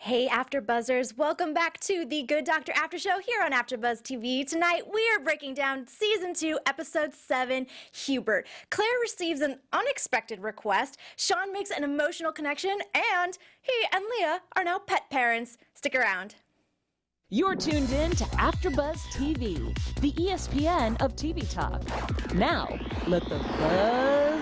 Hey, AfterBuzzers, welcome back to the Good Doctor After Show here on AfterBuzz TV. Tonight, we are breaking down Season 2, Episode 7, Hubert. Claire receives an unexpected request, Shaun makes an emotional connection, and he and Leah are now pet parents. Stick around. You're tuned in to AfterBuzz TV, the ESPN of TV talk. Now, let the buzz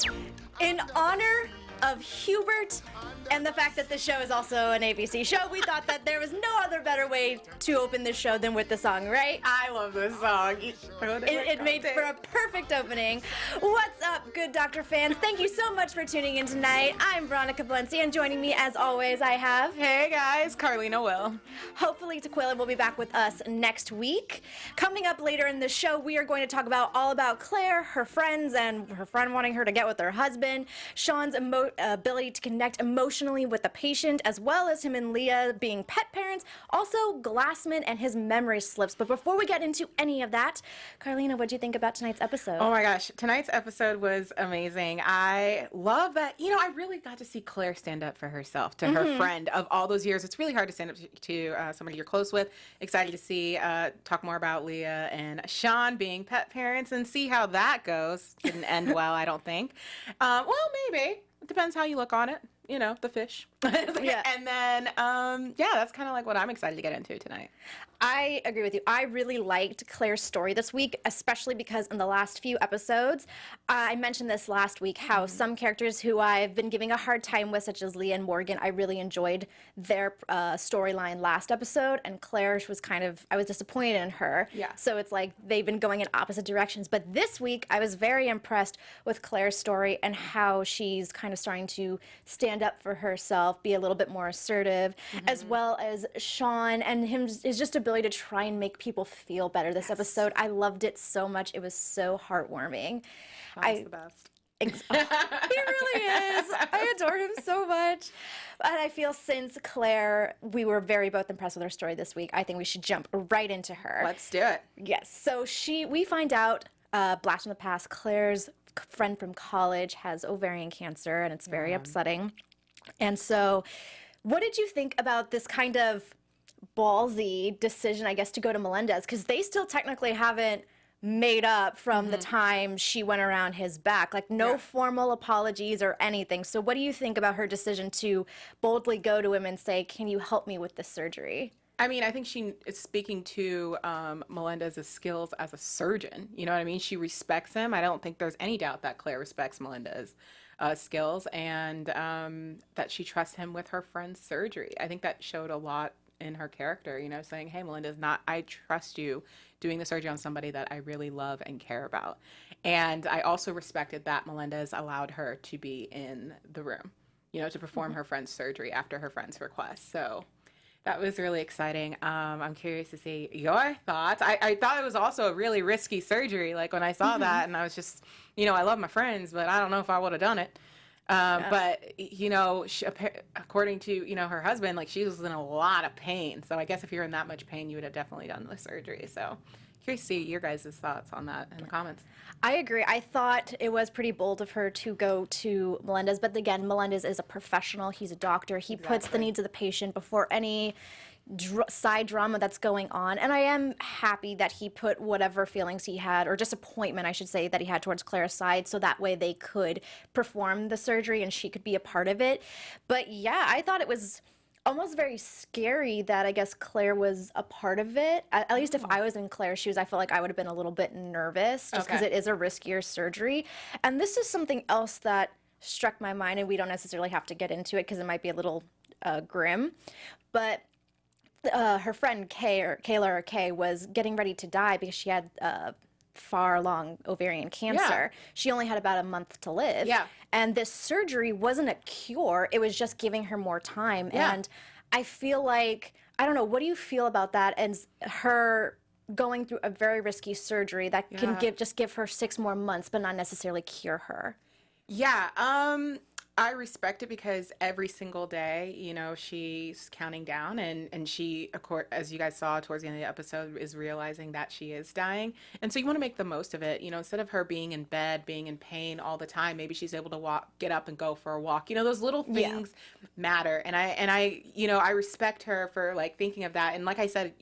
begin. In honor of Hubert and the fact that the show is also an ABC show, we thought that there was no other better way to open this show than with the song, right? I love this song. It made for a perfect opening. What's up, Good Doctor fans? Thank you so much for tuning in tonight. I'm Veronica, Valencia, and joining me as always I have... Hey guys, Carlina will. Hopefully Tequila will be back with us next week. Coming up later in the show, we are going to talk all about Claire, her friends, and her friend wanting her to get with her husband, Shaun's ability to connect emotionally with the patient, as well as him and Leah being pet parents, also Glassman and his memory slips. But before we get into any of that, Carlina, what do you think about tonight's episode? Oh my gosh, tonight's episode was amazing. I love that, I really got to see Claire stand up for herself, to her friend of all those years. It's really hard to stand up to somebody you're close with. Excited to see, talk more about Leah and Shaun being pet parents and see how that goes. Didn't end well, I don't think. Well, maybe. It depends how you look on it. The fish. Yeah. And then, that's kind of like what I'm excited to get into tonight. I agree with you. I really liked Claire's story this week, especially because in the last few episodes, I mentioned this last week, how some characters who I've been giving a hard time with, such as Leah and Morgan, I really enjoyed their storyline last episode, and Claire was I was disappointed in her. Yeah. So it's like they've been going in opposite directions. But this week, I was very impressed with Claire's story and how she's kind of starting to stand up for herself, be a little bit more assertive, as well as Shaun and his just ability to try and make people feel better this episode. I loved it so much. It was so heartwarming. Shaun's the best. He really is. I adore him so much. But I feel since Claire, we were both impressed with her story this week, I think we should jump right into her. Let's do it. Yes. So we find out, blast from the past, Claire's friend from college has ovarian cancer, and it's very upsetting. And so what did you think about this kind of ballsy decision, I guess, to go to Melendez? Because they still technically haven't made up from the time she went around his back. Like, no formal apologies or anything. So what do you think about her decision to boldly go to him and say, can you help me with this surgery? I mean, I think she is speaking to Melendez's skills as a surgeon. You know what I mean? She respects him. I don't think there's any doubt that Claire respects Melendez's skills and that she trusts him with her friend's surgery. I think that showed a lot in her character, saying, hey, Melendez, I trust you doing the surgery on somebody that I really love and care about. And I also respected that Melendez allowed her to be in the room, to perform her friend's surgery after her friend's request. So that was really exciting. I'm curious to see your thoughts. I thought it was also a really risky surgery. Like, when I saw that, and I was just, I love my friends, but I don't know if I would have done it. But, according to, her husband, like, she was in a lot of pain. So I guess if you're in that much pain, you would have definitely done the surgery. So curious to see your guys' thoughts on that in the comments. I agree. I thought it was pretty bold of her to go to Melendez. But again, Melendez is a professional. He's a doctor. He puts the needs of the patient before any side drama that's going on. And I am happy that he put whatever feelings he had, or disappointment, I should say, that he had towards Claire aside, so that way they could perform the surgery and she could be a part of it. But yeah, I thought it was almost very scary that I guess Claire was a part of it. At least if I was in Claire's shoes, I feel like I would have been a little bit nervous just because it is a riskier surgery. And this is something else that struck my mind, and we don't necessarily have to get into it because it might be a little grim. But her friend Kay was getting ready to die because she had far along ovarian cancer. Yeah. She only had about a month to live. Yeah. And this surgery wasn't a cure. It was just giving her more time. Yeah. And I feel like, I don't know, what do you feel about that? And her going through a very risky surgery that can give her 6 more months, but not necessarily cure her. Yeah. I respect it because every single day, you know, she's counting down and she, of course, as you guys saw towards the end of the episode, is realizing that she is dying. And so you want to make the most of it. You know, instead of her being in bed, being in pain all the time, maybe she's able to get up and go for a walk. You know, those little things matter. And I, you know, I respect her for like thinking of that. And like I said,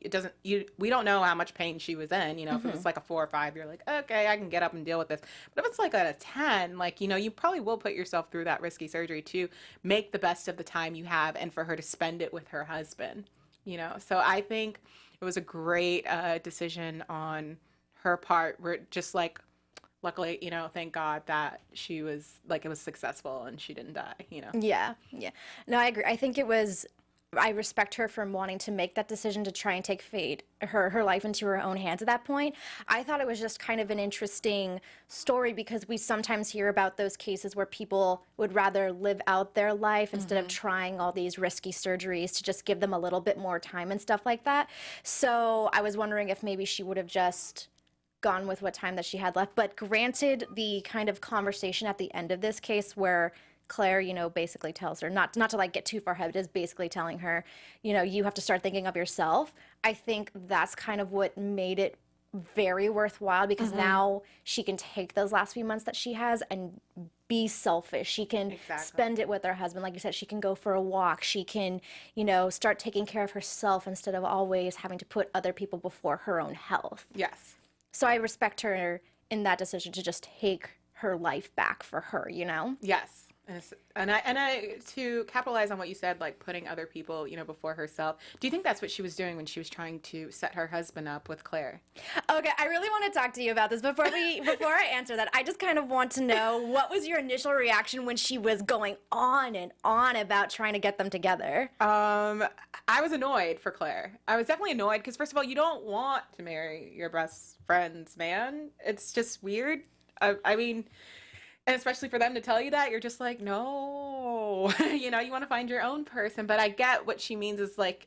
we don't know how much pain she was in. You know, if it was like a 4 or 5, you're like, okay, I can get up and deal with this. But if it's like at a 10, like, you know, you probably will put yourself through that risky surgery to make the best of the time you have and for her to spend it with her husband, you know. So I think it was a great decision on her part. We're just like, luckily, you know, thank God that she was like, it was successful and she didn't die, you know. Yeah. No, I agree. I think I respect her for wanting to make that decision to try and take her life into her own hands at that point. I thought it was just kind of an interesting story because we sometimes hear about those cases where people would rather live out their life instead of trying all these risky surgeries to just give them a little bit more time and stuff like that. So I was wondering if maybe she would have just gone with what time that she had left. But granted, the kind of conversation at the end of this case where Claire, you know, basically tells her, not to like get too far ahead, but is basically telling her, you know, you have to start thinking of yourself. I think that's kind of what made it very worthwhile because now she can take those last few months that she has and be selfish. She can spend it with her husband. Like you said, she can go for a walk. She can, you know, start taking care of herself instead of always having to put other people before her own health. Yes. So I respect her in that decision to just take her life back for her, you know? Yes. And I to capitalize on what you said, like putting other people, you know, before herself. Do you think that's what she was doing when she was trying to set her husband up with Claire? Okay, I really want to talk to you about this before I answer that. I just kind of want to know what was your initial reaction when she was going on and on about trying to get them together? I was annoyed for Claire. I was definitely annoyed because first of all, you don't want to marry your best friend's man. It's just weird. I mean. And especially for them to tell you that, you're just like, no, you know, you want to find your own person. But I get what she means is like,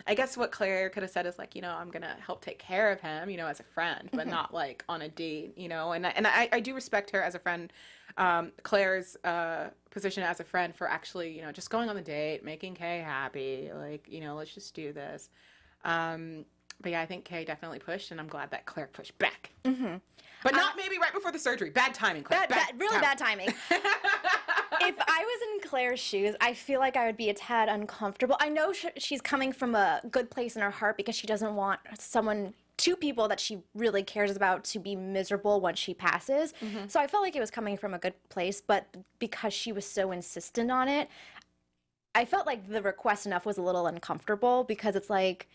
I guess what Claire could have said is like, you know, I'm going to help take care of him, you know, as a friend, but not like on a date, you know. And I do respect her as a friend, Claire's position as a friend for actually, you know, just going on the date, making Kay happy, like, you know, let's just do this. But yeah, I think Kay definitely pushed, and I'm glad that Claire pushed back. But not maybe right before the surgery. Bad timing, Claire. Bad timing. If I was in Claire's shoes, I feel like I would be a tad uncomfortable. I know she's coming from a good place in her heart because she doesn't want two people that she really cares about to be miserable once she passes. So I felt like it was coming from a good place, but because she was so insistent on it, I felt like the request enough was a little uncomfortable because it's like,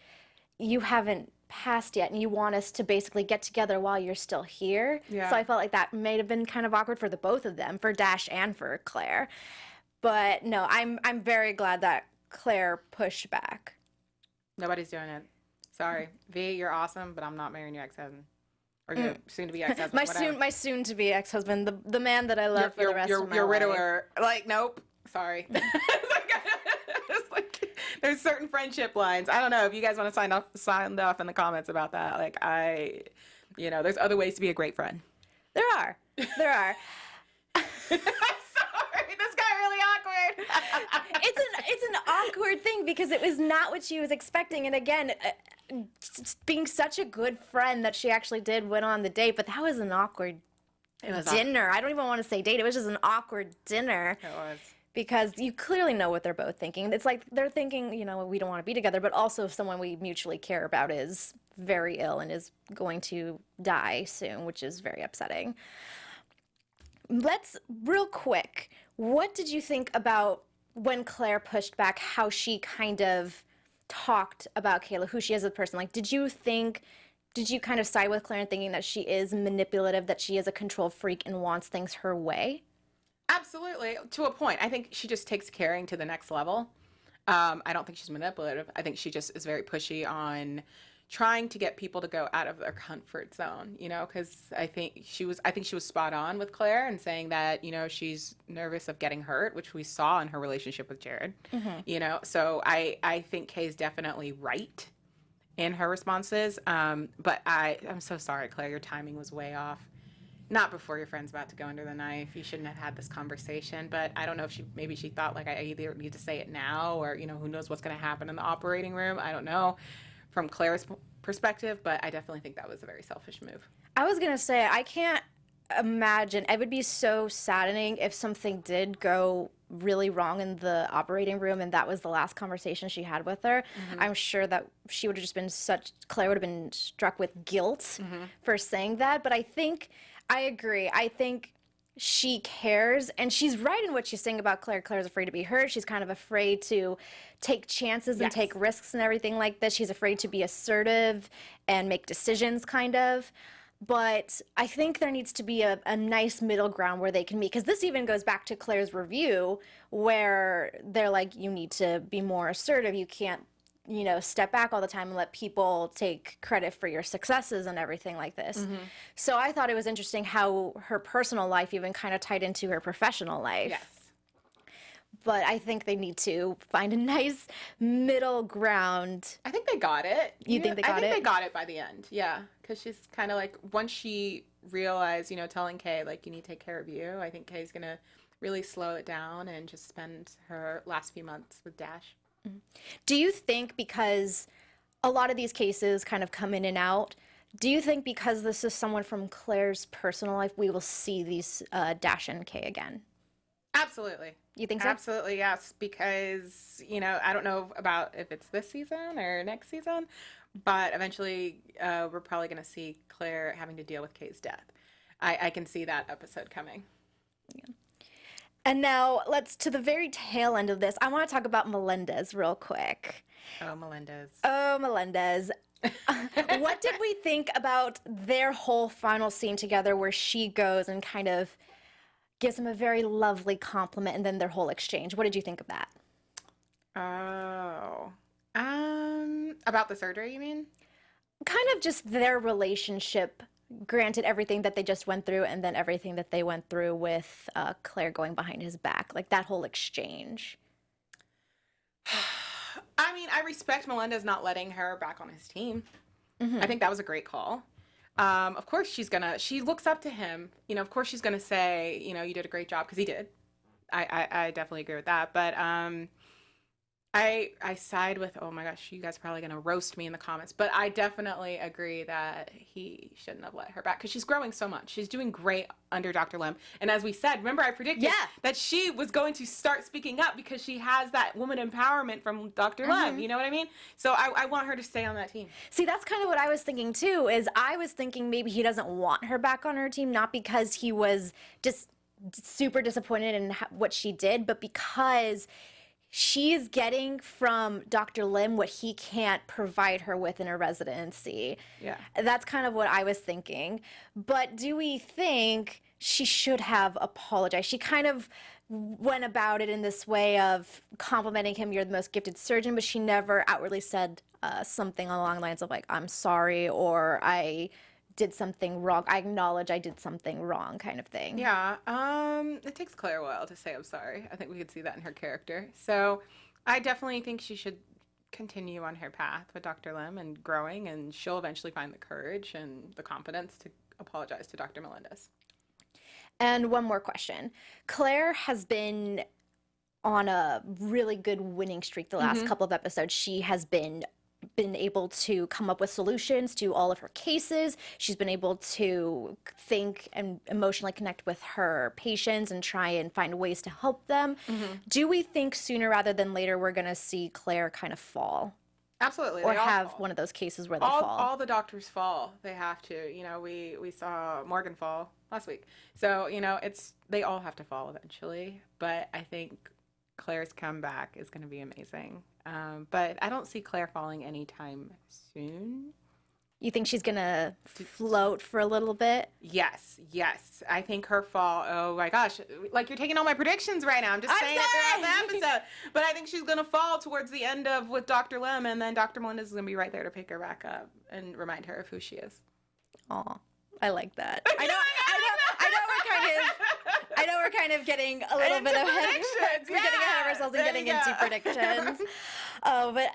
you haven't passed yet and you want us to basically get together while you're still here. Yeah. So I felt like that may have been kind of awkward for the both of them, for Dash and for Claire. But no, I'm very glad that Claire pushed back. Nobody's doing it. Sorry. V, you're awesome, but I'm not marrying your ex-husband. Or your soon-to-be ex-husband. my soon-to-be ex-husband, the man that I love for the rest of my life. Your widower. Like, nope. Sorry. It's like, there's certain friendship lines. I don't know if you guys want to sign off in the comments about that. Like, you know, there's other ways to be a great friend. There are. I'm sorry, this got really awkward. It's an awkward thing because it was not what she was expecting. And again, being such a good friend that she actually went on the date, but that was an awkward dinner. I don't even want to say date. It was just an awkward dinner. It was. Because you clearly know what they're both thinking. It's like they're thinking, you know, we don't want to be together, but also if someone we mutually care about is very ill and is going to die soon, which is very upsetting. Let's, real quick, what did you think about when Claire pushed back, how she kind of talked about Kayla, who she is as a person? Like, did you kind of side with Claire in thinking that she is manipulative, that she is a control freak and wants things her way? Absolutely, to a point. I think she just takes caring to the next level. I don't think she's manipulative. I think she just is very pushy on trying to get people to go out of their comfort zone, you know, because I think she was spot on with Claire and saying that, you know, she's nervous of getting hurt, which we saw in her relationship with Jared, you know. So I think Kay's definitely right in her responses. But I'm so sorry, Claire, your timing was way off. not before your friend's about to go under the knife. You shouldn't have had this conversation. But I don't know if maybe she thought, like, I either need to say it now or, who knows what's going to happen in the operating room. I don't know from Claire's perspective, but I definitely think that was a very selfish move. I was going to say, I can't imagine. It would be so saddening if something did go really wrong in the operating room and that was the last conversation she had with her. I'm sure that she would have just been Claire would have been struck with guilt for saying that. But I agree. I think she cares, and she's right in what she's saying about Claire. Claire's afraid to be hurt. She's kind of afraid to take chances and take risks and everything like this. She's afraid to be assertive and make decisions, kind of. But I think there needs to be a nice middle ground where they can meet. Because this even goes back to Claire's review where they're like, you need to be more assertive. You can't, step back all the time and let people take credit for your successes and everything like this. So I thought it was interesting how her personal life even kind of tied into her professional life. Yes. But I think they need to find a nice middle ground. I think they got it. You think they got it? I think they got it by the end, yeah. Because she's kind of like, once she realized, telling Kay, like, you need to take care of you, I think Kay's going to really slow it down and just spend her last few months with Dash. Do you think, because a lot of these cases kind of come in and out, do you think because this is someone from Claire's personal life, we will see these Dash and Kay again? Absolutely. You think so? Absolutely, yes. Because, I don't know about if it's this season or next season, but eventually we're probably going to see Claire having to deal with Kay's death. I can see that episode coming. Yeah. And now let's to the very tail end of this. I want to talk about Melendez real quick. Oh, Melendez. What did we think about their whole final scene together where she goes and kind of gives him a very lovely compliment and then their whole exchange? What did you think of that? Oh. About the surgery, you mean? Kind of just their relationship, granted everything that they just went through and then everything that they went through with Claire going behind his back, like that whole exchange. I mean, I respect Melendez not letting her back on his team. I think that was a great call. Of course she looks up to him. Of course she's gonna say, you did a great job, because he did. I definitely agree with that. But I side with, oh my gosh, you guys are probably gonna roast me in the comments, but I definitely agree that he shouldn't have let her back, because she's growing so much. She's doing great under Dr. Lim. And as we said, remember I predicted that she was going to start speaking up because she has that woman empowerment from Dr. Lim. You know what I mean? So I want her to stay on that team. See, that's kind of what I was thinking too, is I was thinking maybe he doesn't want her back on her team, not because he was just super disappointed in what she did, but because she's getting from Dr. Lim what he can't provide her with in her residency. Yeah. That's kind of what I was thinking. But do we think she should have apologized? She kind of went about it in this way of complimenting him, you're the most gifted surgeon, but she never outwardly said something along the lines of like, I'm sorry, or I did something wrong. I acknowledge I did something wrong, kind of thing. Yeah. It takes Claire a while to say I'm sorry. I think we could see that in her character. So I definitely think she should continue on her path with Dr. Lim and growing, and she'll eventually find the courage and the confidence to apologize to Dr. Melendez. And one more question. Claire has been on a really good winning streak the last couple of episodes. She has been able to come up with solutions to all of her cases. She's been able to think and emotionally connect with her patients and try and find ways to help them. Do we think sooner rather than later we're going to see Claire kind of fall? Absolutely. Or have one of those cases where they fall? All the doctors fall. They have to. We saw Morgan fall last week. So, they all have to fall eventually. But I think Claire's comeback is going to be amazing. But I don't see Claire falling anytime soon. You think she's going to float for a little bit? Yes. I think her fall, oh my gosh, like you're taking all my predictions right now. I'm just saying it throughout the episode. But I think she's going to fall towards the end with Dr. Lim, and then Dr. Melendez is going to be right there to pick her back up and remind her of who she is. Aw, I like that. I know we're kind of getting a little bit ahead. We're getting ahead of ourselves and getting into predictions. Oh, but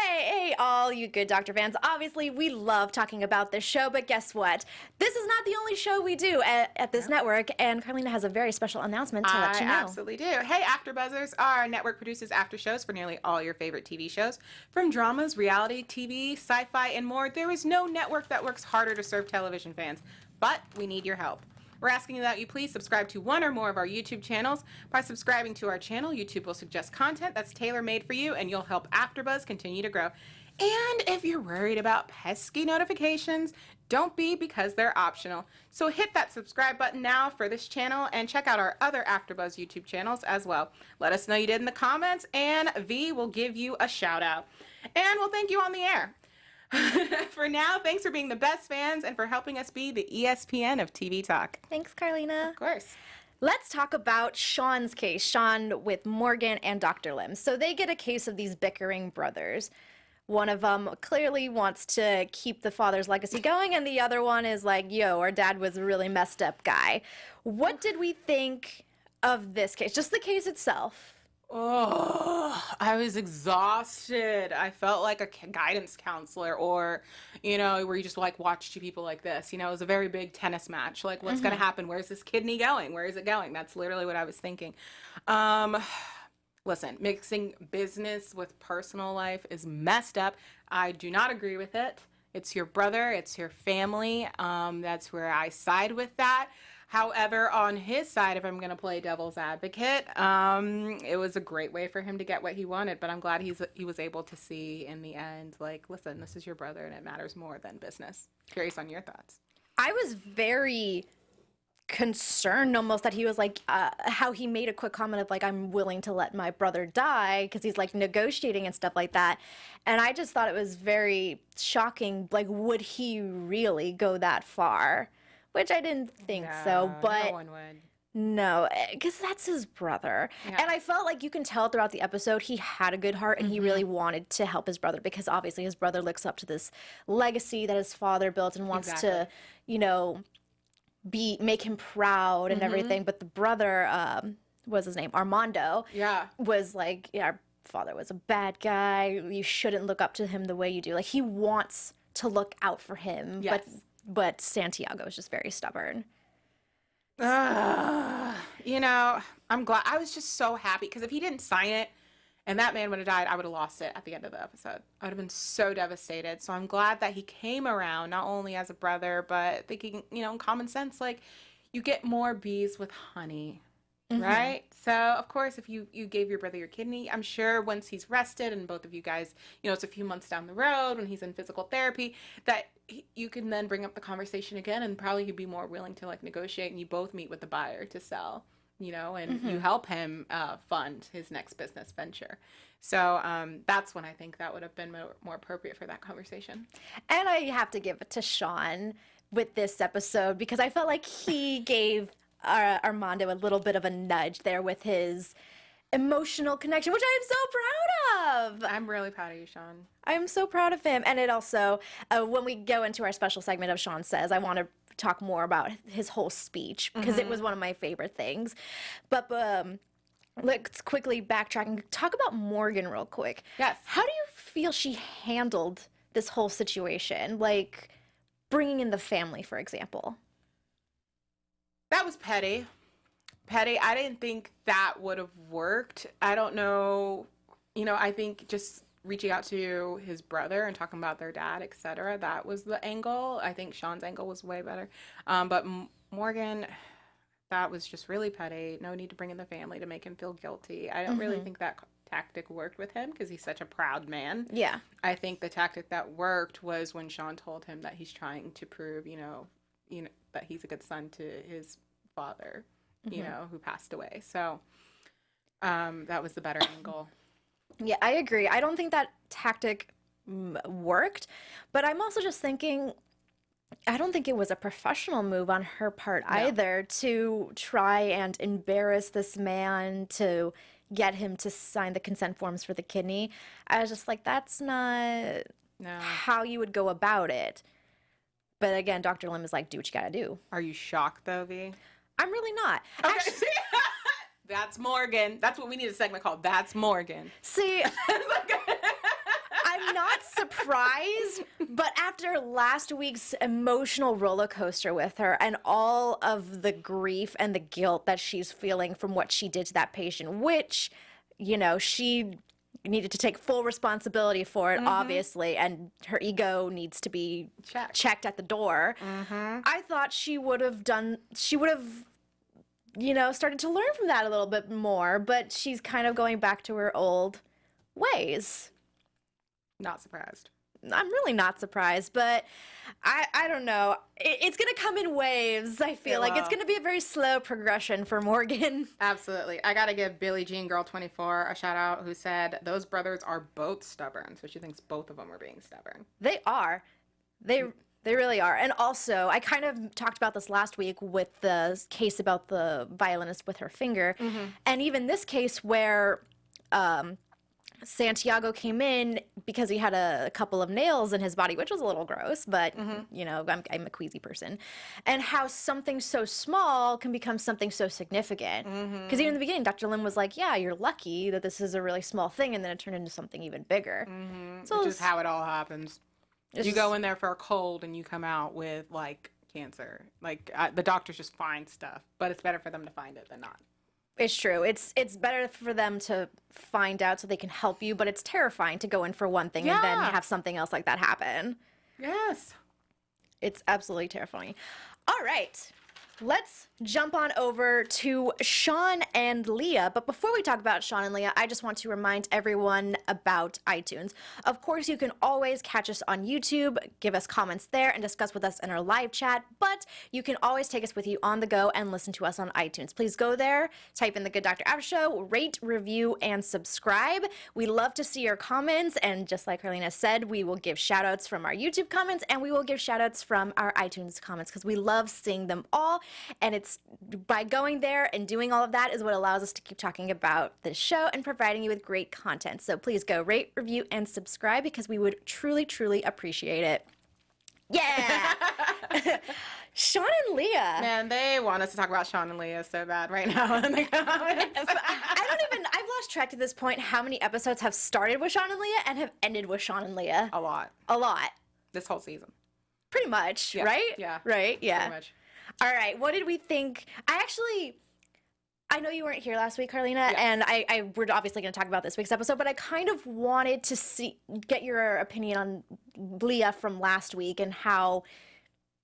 Hey, all you good doctor fans. Obviously, we love talking about this show, but guess what? This is not the only show we do at this network, and Carlina has a very special announcement to let you know. I absolutely do. Hey, AfterBuzzers, our network produces after shows for nearly all your favorite TV shows. From dramas, reality TV, sci-fi, and more, there is no network that works harder to serve television fans, but we need your help. We're asking that you please subscribe to one or more of our YouTube channels. By subscribing to our channel, YouTube will suggest content that's tailor-made for you, and you'll help AfterBuzz continue to grow. And if you're worried about pesky notifications, don't be, because they're optional. So hit that subscribe button now for this channel and check out our other AfterBuzz YouTube channels as well. Let us know you did in the comments, and V will give you a shout out. And we'll thank you on the air. For now, thanks for being the best fans and for helping us be the ESPN of TV talk. Thanks, Carlina. Of course. Let's talk about Shaun's case, Shaun with Morgan and Dr. Lim. So they get a case of these bickering brothers. One of them clearly wants to keep the father's legacy going, and the other one is like, yo, our dad was a really messed up guy. What did we think of this case? Just the case itself. Oh, I was exhausted. I felt like a guidance counselor, or, you know, where you just like watch two people like this. You know, it was a very big tennis match. Like, what's going to happen? Where's this kidney going? Where is it going? That's literally what I was thinking. Listen, mixing business with personal life is messed up. I do not agree with it. It's your brother. It's your family. That's where I side with that. However, on his side, if I'm going to play devil's advocate, it was a great way for him to get what he wanted. But I'm glad he was able to see in the end, like, listen, this is your brother and it matters more than business. Curious on your thoughts. I was very concerned almost that he was like, how he made a quick comment of like, I'm willing to let my brother die, because he's like negotiating and stuff like that. And I just thought it was very shocking. Like, would he really go that far? Which I didn't think so, but no one would. No, because that's his brother. Yeah. And I felt like you can tell throughout the episode he had a good heart and he really wanted to help his brother, because obviously his brother looks up to this legacy that his father built and wants to, you know, make him proud and everything. But the brother, what was his name? Armando. Yeah. Was like, yeah, our father was a bad guy. You shouldn't look up to him the way you do. Like, he wants to look out for him. Yes. But Santiago is just very stubborn. You know, I'm glad. I was just so happy, because if he didn't sign it and that man would have died, I would have lost it at the end of the episode. I would have been so devastated. So I'm glad that he came around, not only as a brother, but thinking, you know, in common sense, like, you get more bees with honey, right? So, of course, if you gave your brother your kidney, I'm sure once he's rested and both of you guys, you know, it's a few months down the road when he's in physical therapy, that you can then bring up the conversation again, and probably he'd be more willing to like negotiate, and you both meet with the buyer to sell, you know, and you help him fund his next business venture. So that's when I think that would have been more appropriate for that conversation. And I have to give it to Shaun with this episode, because I felt like he gave Armando a little bit of a nudge there with his emotional connection, which I am so proud of. I'm really proud of you, Shaun. I am so proud of him. And it also, when we go into our special segment of Shaun Says, I want to talk more about his whole speech, because it was one of my favorite things. But let's quickly backtrack and talk about Morgan real quick. Yes. How do you feel she handled this whole situation? Like, bringing in the family, for example. That was petty. I didn't think that would have worked. I don't know. You know, I think just reaching out to his brother and talking about their dad, etc., that was the angle. I think Shaun's angle was way better. But Morgan, that was just really petty. No need to bring in the family to make him feel guilty. I don't really think that tactic worked with him, because he's such a proud man. Yeah. I think the tactic that worked was when Shaun told him that he's trying to prove, you know, that he's a good son to his father, you know, who passed away. So that was the better angle. Yeah, I agree. I don't think that tactic worked, but I'm also just thinking, I don't think it was a professional move on her part either to try and embarrass this man to get him to sign the consent forms for the kidney. I was just like, that's not how you would go about it. But again, Dr. Lim is like, do what you gotta do. Are you shocked, though, V? I'm really not. Okay. Actually, That's Morgan. That's what we need a segment called. That's Morgan. see, I'm not surprised, but after last week's emotional roller coaster with her and all of the grief and the guilt that she's feeling from what she did to that patient, which, you know, she needed to take full responsibility for it, obviously, and her ego needs to be checked at the door. I thought she would have, you know, started to learn from that a little bit more, but she's kind of going back to her old ways. Not surprised. I'm really not surprised, but I don't know. It's going to come in waves, I feel like. It's going to be a very slow progression for Morgan. Absolutely. I got to give Billie Jean Girl 24 a shout out, who said those brothers are both stubborn. So she thinks both of them are being stubborn. They are. They really are. And also, I kind of talked about this last week with the case about the violinist with her finger. And even this case where Santiago came in because he had a couple of nails in his body, which was a little gross, but, you know, I'm a queasy person. And how something so small can become something so significant. Because even in the beginning, Dr. Lim was like, yeah, you're lucky that this is a really small thing, and then it turned into something even bigger. So which is how it all happens. You go in there for a cold and you come out with, like, cancer. Like, the doctors just find stuff, but it's better for them to find it than not. It's true. It's better for them to find out so they can help you, but it's terrifying to go in for one thing and then have something else like that happen. Yes. It's absolutely terrifying. All right. Let's jump on over to Shaun and Leah. But before we talk about Shaun and Leah, I just want to remind everyone about iTunes. Of course, you can always catch us on YouTube, give us comments there, and discuss with us in our live chat. But you can always take us with you on the go and listen to us on iTunes. Please go there, type in the Good Doctor After Show, rate, review, and subscribe. We love to see your comments. And just like Carlina said, we will give shout outs from our YouTube comments, and we will give shout outs from our iTunes comments because we love seeing them all. And it's by going there and doing all of that is what allows us to keep talking about this show and providing you with great content. So please go rate, review, and subscribe because we would truly, truly appreciate it. Yeah! Shaun and Leah. Man, they want us to talk about Shaun and Leah so bad right now in the comments. I've lost track at this point how many episodes have started with Shaun and Leah and have ended with Shaun and Leah. A lot. A lot. This whole season. Pretty much, right? Yeah. Right, yeah. Pretty much. All right, what did we think? I know you weren't here last week, Carlina, and we're obviously going to talk about this week's episode, but I kind of wanted to get your opinion on Leah from last week and how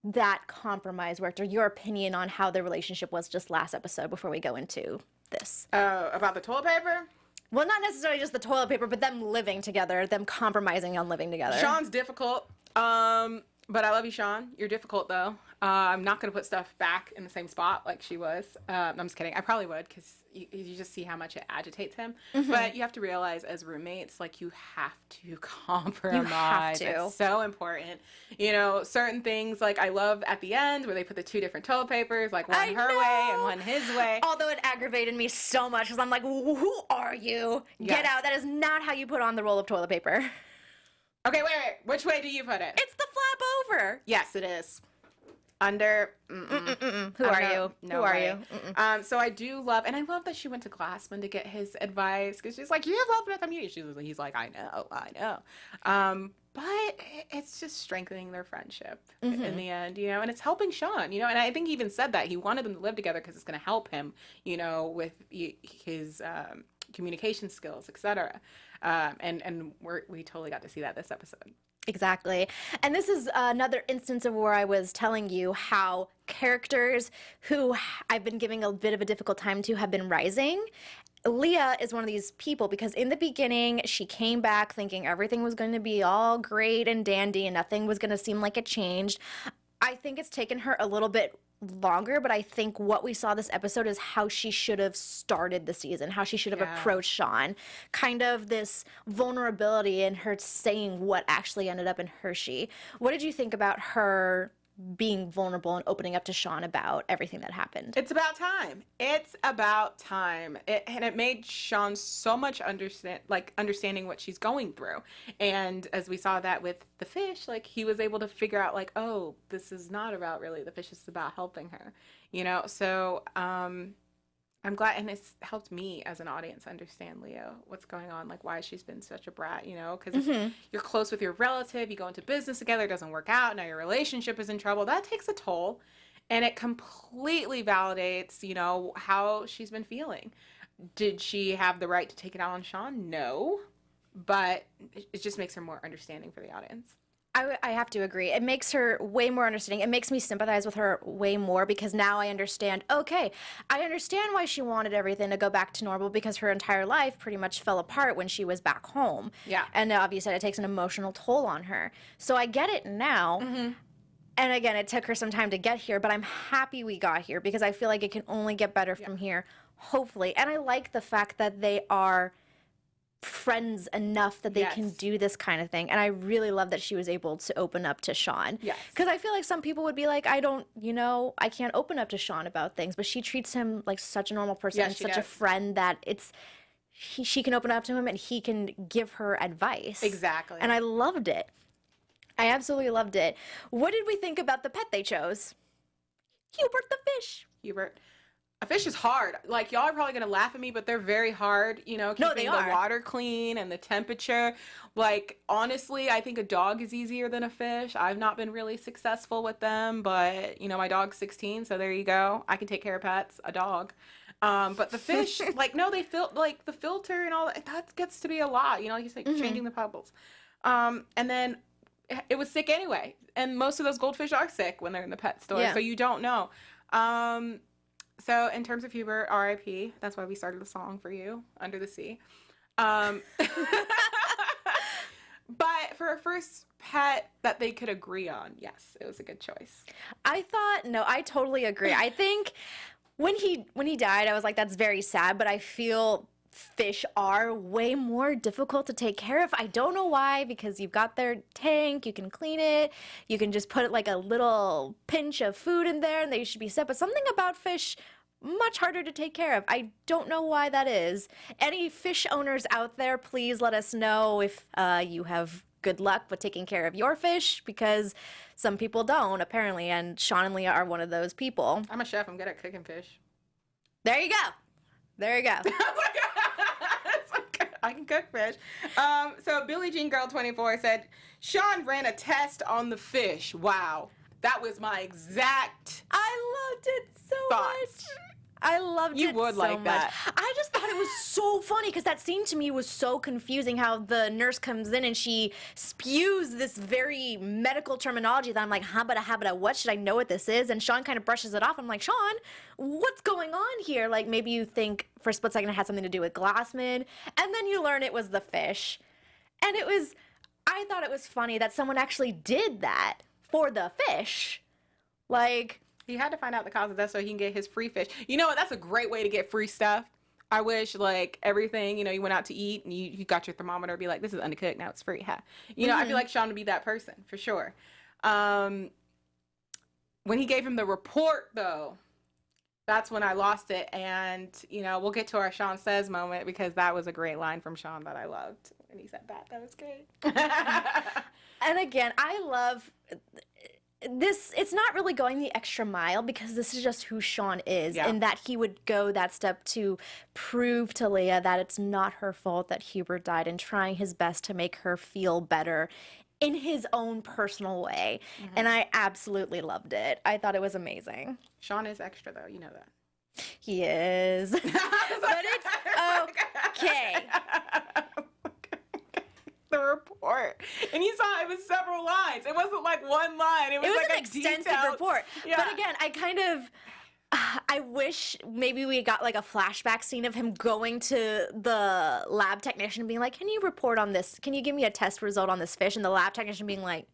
that compromise worked, or your opinion on how the relationship was just last episode before we go into this. About the toilet paper? Well, not necessarily just the toilet paper, but them living together, them compromising on living together. Shaun's difficult, but I love you, Shaun. You're difficult, though. I'm not going to put stuff back in the same spot like she was. I'm just kidding. I probably would because you just see how much it agitates him. But you have to realize as roommates, like, you have to compromise. You have to. It's so important. You know, certain things, like I love at the end where they put the two different toilet papers, like one her way and one his way. Although it aggravated me so much because I'm like, who are you? Get out. That is not how you put on the roll of toilet paper. Okay, wait. Which way do you put it? It's the flap over. Yes, it is. Under. Who are you? No Who way. are you? So I do love, and I love that she went to Glassman to get his advice because she's like, you have love with immunity. He's like, I know. But it's just strengthening their friendship in the end, you know, and it's helping Shaun, you know, and I think he even said that he wanted them to live together because it's going to help him, you know, with his communication skills, etc. And we totally got to see that this episode. Exactly. And this is another instance of where I was telling you how characters who I've been giving a bit of a difficult time to have been rising. Leah is one of these people because in the beginning, she came back thinking everything was going to be all great and dandy and nothing was going to seem like it changed. I think it's taken her a little bit longer, but I think what we saw this episode is how she should have started the season, how she should have approached Shaun. Kind of this vulnerability in her saying what actually ended up in Hershey. What did you think about her being vulnerable and opening up to Shaun about everything that happened? It's about time. And it made Shaun so much understanding what she's going through. And as we saw that with the fish, like he was able to figure out like, oh, this is not about really the fish, it's about helping her, you know? So I'm glad, and it's helped me as an audience understand Leo, what's going on, like why she's been such a brat, you know, because if you're close with your relative, you go into business together, it doesn't work out, now your relationship is in trouble, that takes a toll, and it completely validates, you know, how she's been feeling. Did she have the right to take it out on Shaun? No, but it just makes her more understanding for the audience. I have to agree. It makes her way more understanding. It makes me sympathize with her way more because now I understand, okay, I understand why she wanted everything to go back to normal because her entire life pretty much fell apart when she was back home. Yeah. And obviously it takes an emotional toll on her. So I get it now. And again, it took her some time to get here, but I'm happy we got here because I feel like it can only get better from here, hopefully. And I like the fact that they are friends enough that they can do this kind of thing. And I really love that she was able to open up to Shaun. Yes. Because I feel like some people would be like, I don't, you know, I can't open up to Shaun about things. But she treats him like such a normal person and such a friend that she can open up to him and he can give her advice. Exactly. And I loved it. I absolutely loved it. What did we think about the pet they chose? Hubert the fish. Hubert. A fish is hard. Like, y'all are probably going to laugh at me, but they're very hard, you know, keeping the water clean and the temperature. Like, honestly, I think a dog is easier than a fish. I've not been really successful with them, but, you know, my dog's 16, so there you go. I can take care of pets, a dog. But the fish, like, no, they like, the filter and all that gets to be a lot, you know, like you said, changing the pebbles. And then it was sick anyway. And most of those goldfish are sick when they're in the pet store, so you don't know. So in terms of Hubert, R.I.P. That's why we started the song for you, Under the Sea. But for a first pet that they could agree on, yes, it was a good choice. I totally agree. I think when he died, I was like, that's very sad, but I feel fish are way more difficult to take care of. I don't know why, because you've got their tank, you can clean it, you can just put like a little pinch of food in there and they should be set. But something about fish, much harder to take care of. I don't know why that is. Any fish owners out there, please let us know if you have good luck with taking care of your fish, because some people don't, apparently, and Shaun and Leah are one of those people. I'm a chef. I'm good at cooking fish. There you go. There you go. I can cook fish. So Billie Jean Girl 24 said, Shaun ran a test on the fish. Wow. That was my exact I loved it so thoughts. much. I loved it so much. You would like that. I just thought it was so funny because that scene to me was so confusing, how the nurse comes in and she spews this very medical terminology that I'm like, habada, what should I know what this is? And Shaun kind of brushes it off. I'm like, Shaun, what's going on here? Like, maybe you think for a split second it had something to do with Glassman, and then you learn it was the fish. And I thought it was funny that someone actually did that for the fish. Like, he had to find out the cause of death so he can get his free fish. You know what? That's a great way to get free stuff. I wish, like, everything, you know, you went out to eat and you got your thermometer, be like, this is undercooked, now it's free. You know, I feel like Shaun would be that person, for sure. When he gave him the report, though, that's when I lost it. And, you know, we'll get to our Shaun Says moment, because that was a great line from Shaun that I loved. When he said that was great. And again, I love this. It's not really going the extra mile, because this is just who Shaun is, and that he would go that step to prove to Leah that it's not her fault that Hubert died, and trying his best to make her feel better in his own personal way. And I absolutely loved it. I thought it was amazing. Shaun is extra, though. You know that. He is. But it's okay. The report, and you saw it was several lines. It wasn't like one line. It was like an extensive report. But again, I wish maybe we got like a flashback scene of him going to the lab technician and being like, can you report on this? Can you give me a test result on this fish? And the lab technician being like,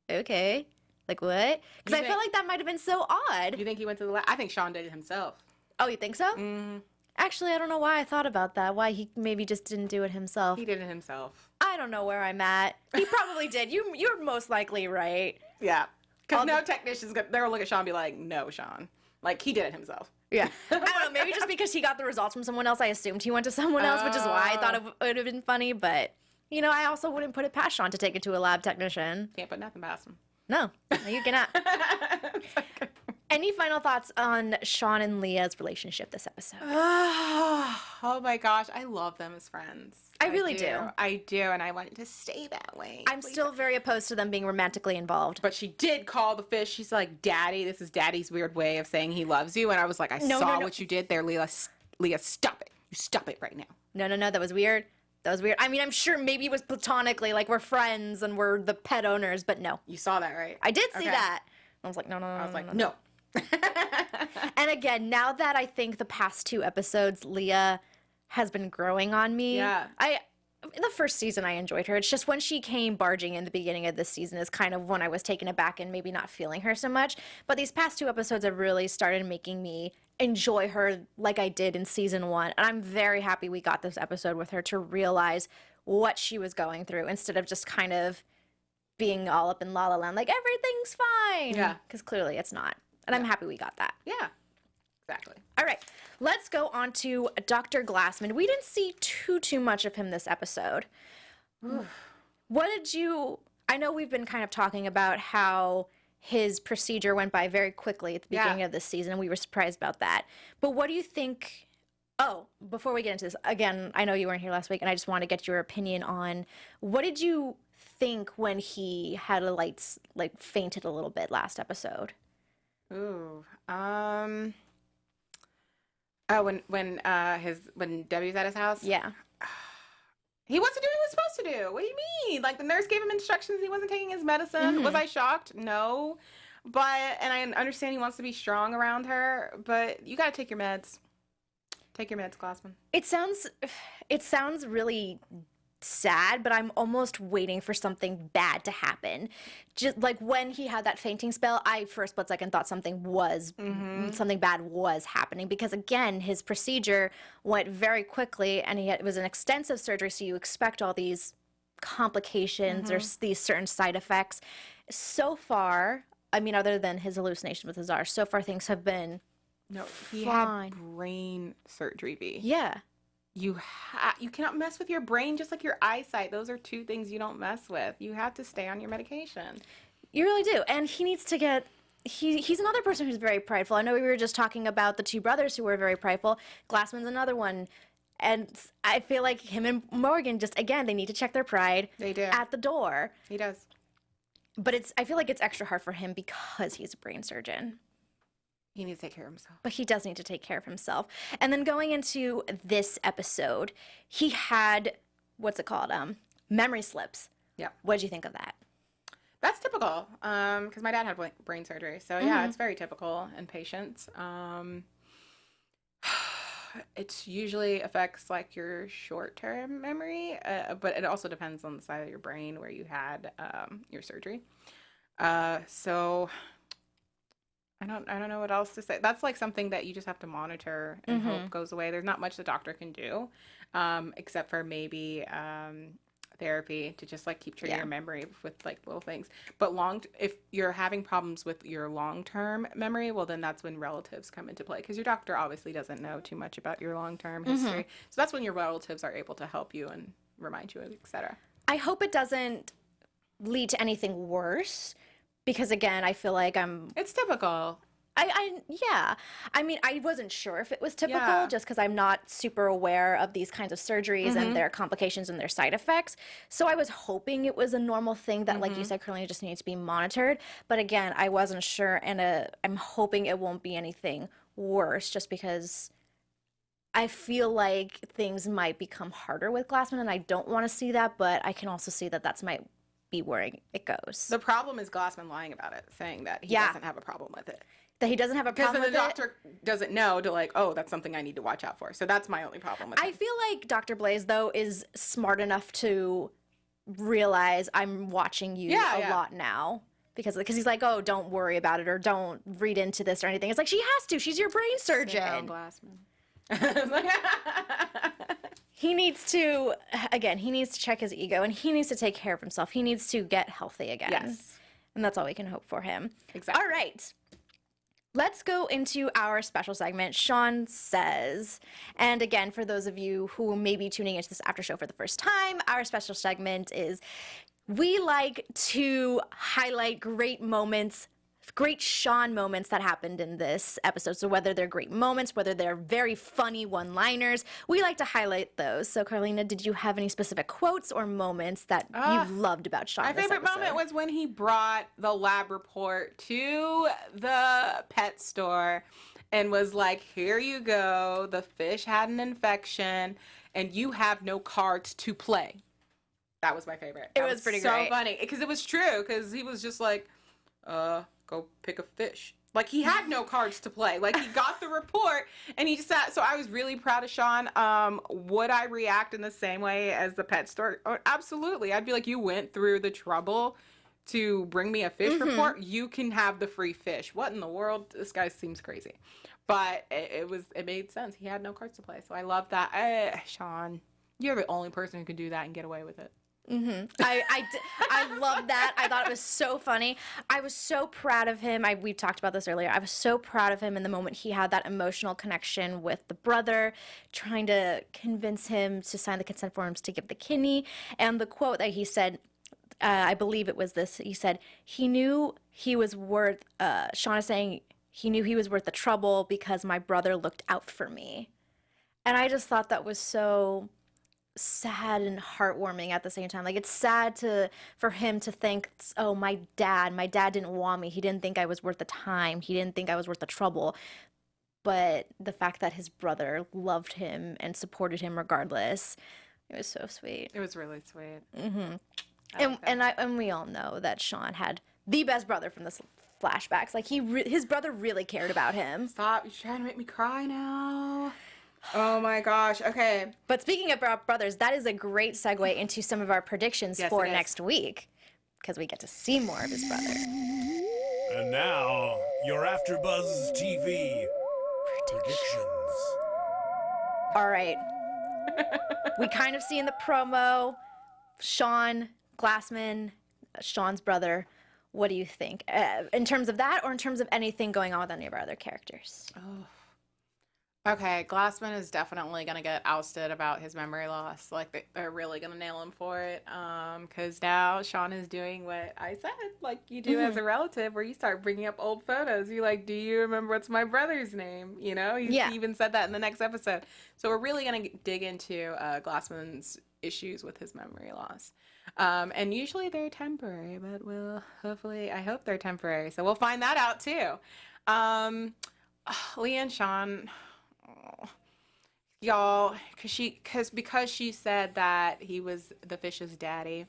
okay, like what? Because I feel like that might have been so odd. You think he went to the lab? I think Shaun did it himself. Oh, you think so? Mm. Actually, I don't know why I thought about that. Why he maybe just didn't do it himself. He did it himself. I don't know where I'm at. He probably did. You're most likely right. Yeah. Because no technician's they're going to look at Shaun and be like, no, Shaun. Like, he did it himself. Yeah. I don't know. Maybe just because he got the results from someone else, I assumed he went to someone else, which is why I thought it would have been funny. But, you know, I also wouldn't put it past Shaun to take it to a lab technician. Can't put nothing past him. No, you cannot. Any final thoughts on Shaun and Leah's relationship this episode? Oh my gosh, I love them as friends. I really do. I do, and I want it to stay that way. I'm still very opposed to them being romantically involved. But she did call the fish. She's like, Daddy, this is Daddy's weird way of saying he loves you. And I was like, I saw what you did there, Leah. Leah, stop it. You stop it right now. No, that was weird. That was weird. I mean, I'm sure maybe it was platonically, like we're friends and we're the pet owners, but no. You saw that, right? I did see that. I was like, no. I was like, no. And again, now that I think the past 2 episodes, Leah has been growing on me. Yeah. In the first season, I enjoyed her. It's just when she came barging in the beginning of this season is kind of when I was taken aback and maybe not feeling her so much. But these past 2 episodes have really started making me enjoy her like I did in season 1. And I'm very happy we got this episode with her to realize what she was going through instead of just kind of being all up in La La Land, like everything's fine. Yeah. Because clearly it's not. And I'm happy we got that. Yeah, exactly. All right, let's go on to Dr. Glassman. We didn't see too much of him this episode. What did you... I know we've been kind of talking about how his procedure went by very quickly at the beginning of this season, and we were surprised about that. But what do you think... Oh, before we get into this, again, I know you weren't here last week, and I just want to get your opinion on what did you think when he had fainted a little bit last episode? Ooh. Oh, when Debbie's at his house? Yeah. He wasn't doing what he was supposed to do. What do you mean? Like, the nurse gave him instructions. He wasn't taking his medicine. Was I shocked? No. And I understand he wants to be strong around her, but you got to take your meds. Take your meds, Glassman. It sounds really sad, but I'm almost waiting for something bad to happen. Just like when he had that fainting spell, I for a split second thought something bad was happening, because again, his procedure went very quickly and it was an extensive surgery, so you expect all these complications or these certain side effects. So far, I mean, other than his hallucination with Azar, so far things have been he fine. had brain surgery, B. Yeah. You cannot mess with your brain, just like your eyesight. Those are 2 things you don't mess with. You have to stay on your medication. You really do. And he needs to get... He's another person who's very prideful. I know we were just talking about the 2 brothers who were very prideful. Glassman's another one. And I feel like him and Morgan just, again, they need to check their pride. They do. At the door. He does. But I feel like it's extra hard for him because he's a brain surgeon. He needs to take care of himself. But he does need to take care of himself. And then going into this episode, he had, what's it called? Memory slips. Yeah. What did you think of that? That's typical, because my dad had brain surgery. So, yeah, it's very typical in patients. It usually affects, like, your short-term memory, but it also depends on the side of your brain where you had your surgery. So... I don't know what else to say. That's like something that you just have to monitor and hope goes away. There's not much the doctor can do, except for maybe therapy to just like keep training your memory with like little things. But if you're having problems with your long-term memory, well, then that's when relatives come into play, because your doctor obviously doesn't know too much about your long-term history. So that's when your relatives are able to help you and remind you, etc. I hope it doesn't lead to anything worse. Because again, I feel like It's typical. Yeah. I mean, I wasn't sure if it was typical just because I'm not super aware of these kinds of surgeries and their complications and their side effects. So I was hoping it was a normal thing that, like you said, Carlina, just needs to be monitored. But again, I wasn't sure, and I'm hoping it won't be anything worse, just because I feel like things might become harder with Glassman, and I don't want to see that, but I can also see that might be where it goes. The problem is Glassman lying about it, saying that he doesn't have a problem with it. That he doesn't have a problem with it? Because then the doctor doesn't know to like, oh, that's something I need to watch out for. So that's my only problem with it. I feel like Dr. Blaze, though, is smart enough to realize I'm watching you a lot now. Because he's like, oh, don't worry about it, or don't read into this or anything. It's like, she has to. She's your brain surgeon. Sit down, Glassman. He needs to check his ego, and he needs to take care of himself. He needs to get healthy again. Yes. And that's all we can hope for him. Exactly. All right. Let's go into our special segment, Shaun Says. And again, for those of you who may be tuning into this after show for the first time, our special segment is we like to highlight great moments great Shaun moments that happened in this episode. So whether they're great moments, whether they're very funny one-liners, we like to highlight those. So Carlina, did you have any specific quotes or moments that you loved about Shaun? My this favorite episode? moment was when he brought the lab report to the pet store and was like, here you go, the fish had an infection and you have no cards to play. That was my favorite. It was pretty so great. funny because it was true, because he was just like, go pick a fish. Like, he had no cards to play. Like, he got the report and he just sat. So I was really proud of Shaun. Would I react in the same way as the pet store? Oh, absolutely. I'd be like, you went through the trouble to bring me a fish report. You can have the free fish. What in the world? This guy seems crazy. But it made sense. He had no cards to play. So I love that. Shaun, you're the only person who could do that and get away with it. I love that. I thought it was so funny. I was so proud of him. We talked about this earlier. I was so proud of him in the moment he had that emotional connection with the brother, trying to convince him to sign the consent forms to give the kidney. And the quote that he said, I believe it was this, he said, he knew he was worth, Shaun is saying, he knew he was worth the trouble because my brother looked out for me. And I just thought that was so sad and heartwarming at the same time. Like, it's sad for him to think, oh, my dad didn't want me. He didn't think I was worth the time. He didn't think I was worth the trouble. But the fact that his brother loved him and supported him regardless, it was so sweet. It was really sweet. And we all know that Shaun had the best brother from the flashbacks. Like, his brother really cared about him. Stop. You're trying to make me cry now. Oh my gosh. Okay. But speaking of brothers, that is a great segue into some of our predictions for next week, because we get to see more of his brother. And now, your AfterBuzz TV predictions. All right. We kind of see in the promo, Shaun, Glassman, Shaun's brother. What do you think? In terms of that, or in terms of anything going on with any of our other characters? Oh. Okay, Glassman is definitely going to get ousted about his memory loss. Like, they're really going to nail him for it. Because now Shaun is doing what I said, like you do as a relative, where you start bringing up old photos. You're like, do you remember what's my brother's name? You know, he even said that in the next episode. So we're really going to dig into Glassman's issues with his memory loss. And usually they're temporary, but I hope they're temporary. So we'll find that out too. Leah and Shaun... Y'all, because she said that he was the fish's daddy,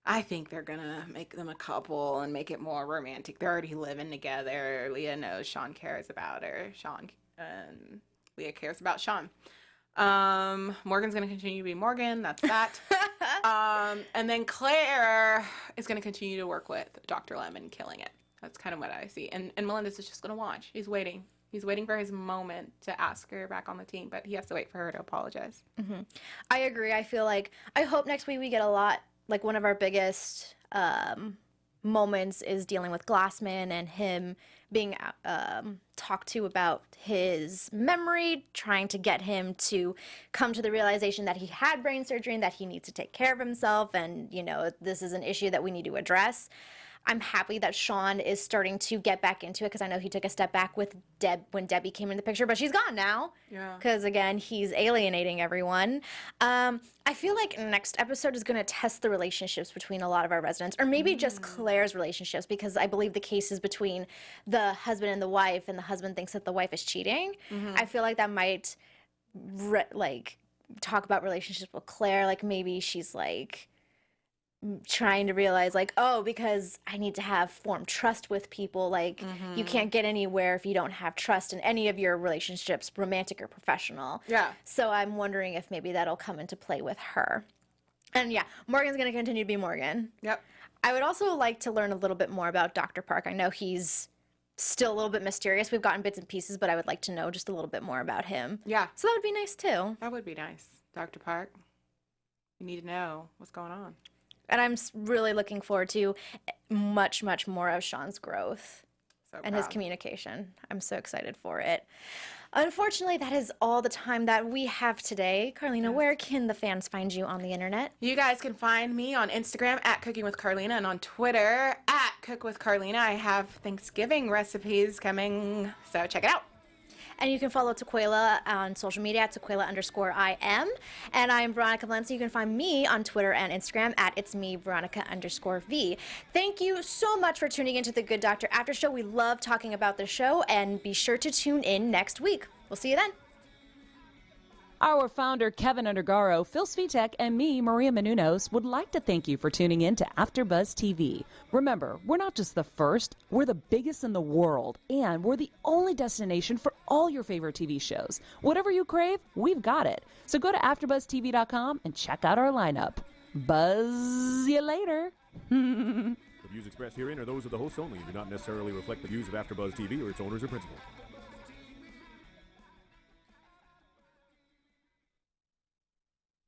I think they're gonna make them a couple and make it more romantic. They're already living together. Leah knows Shaun cares about her. Shaun and Leah cares about Shaun. Morgan's gonna continue to be Morgan. That's that. And then Claire is gonna continue to work with Dr. Lemon, killing it. That's kind of what I see. And Melinda's is just gonna watch. He's waiting. He's waiting for his moment to ask her back on the team, but he has to wait for her to apologize. I agree. I feel like, I hope next week we get a lot, like one of our biggest moments is dealing with Glassman and him being talked to about his memory, trying to get him to come to the realization that he had brain surgery and that he needs to take care of himself, and, you know, this is an issue that we need to address. I'm happy that Shaun is starting to get back into it, because I know he took a step back with when Debbie came in the picture, but she's gone now. Yeah. Because, again, he's alienating everyone. I feel like next episode is going to test the relationships between a lot of our residents, or maybe just Claire's relationships, because I believe the case is between the husband and the wife, and the husband thinks that the wife is cheating. I feel like that might, talk about relationships with Claire. Like, maybe she's, like, trying to realize, like, oh, because I need to form trust with people. Like, you can't get anywhere if you don't have trust in any of your relationships, romantic or professional. Yeah. So I'm wondering if maybe that'll come into play with her. And yeah, Morgan's going to continue to be Morgan. Yep. I would also like to learn a little bit more about Dr. Park. I know he's still a little bit mysterious. We've gotten bits and pieces, but I would like to know just a little bit more about him. Yeah. So that would be nice too. That would be nice. Dr. Park, you need to know what's going on. And I'm really looking forward to much, much more of Shaun's growth and his communication. I'm so excited for it. Unfortunately, that is all the time that we have today. Carlina, where can the fans find you on the internet? You guys can find me on Instagram at Cooking with Carlina, and on Twitter at Cook with Carlina. I have Thanksgiving recipes coming, so check it out. And you can follow Tequila on social media at Tequila_IM. And I'm Veronica Valencia. You can find me on Twitter and Instagram at It's Me, Veronica_V. Thank you so much for tuning into the Good Doctor After Show. We love talking about the show, and be sure to tune in next week. We'll see you then. Our founder, Kevin Undergaro, Phil Svitek, and me, Maria Menounos, would like to thank you for tuning in to AfterBuzz TV. Remember, we're not just the first, we're the biggest in the world, and we're the only destination for all your favorite TV shows. Whatever you crave, we've got it. So go to AfterBuzzTV.com and check out our lineup. Buzz you later. The views expressed herein are those of the hosts only and do not necessarily reflect the views of AfterBuzz TV or its owners or principals.